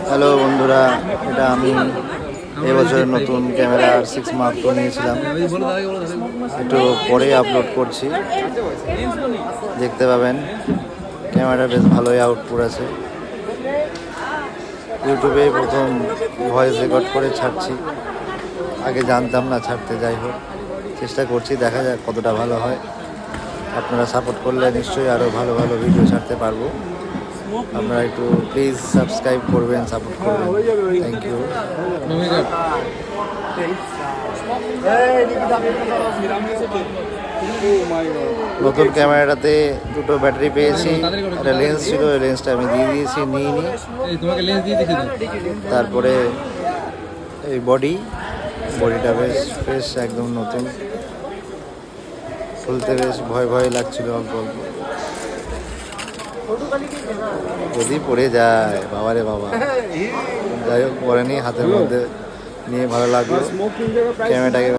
Hello বন্ধুরা, এটা আমি এবছরের নতুন ক্যামেরা R6 Mark II নিয়েছিলাম। একটু পরে আপলোড করছি, দেখতে পাবেন। ক্যামেরা বেশ ভালোই আউটপুট আছে। ইউটিউবে প্রথম ভয়েস রেকর্ড করে ছাড়ছি, আগে জানতাম না ছাড়তে। যাই হোক, চেষ্টা করছি, দেখা যাক কতটা ভালো হয়। আপনারা সাপোর্ট করলে নিশ্চয়ই আরও ভালো ভালো ভিডিও ছাড়তে পারবো। আপনারা একটু প্লিজ সাবস্ক্রাইব করবেন, সাপোর্ট করবেন। Thank you. নতুন ক্যামেরাটাতে দুটো ব্যাটারি পেয়েছি, একটা লেন্স ছিল, ওই লেন্সটা আমি দিয়ে দিয়েছি, নিইনি। তারপরে এই বডিটা বেশ ফ্রেশ, একদম নতুন। খুলতে বেশ ভয় ভয় লাগছিল অল্প অল্প, যদি পড়ে যায় বাবারে বাবা। যাই হোক, পরে নিয়ে হাতের মধ্যে নিয়ে ভালো লাগলো ক্যামেরাটাকে।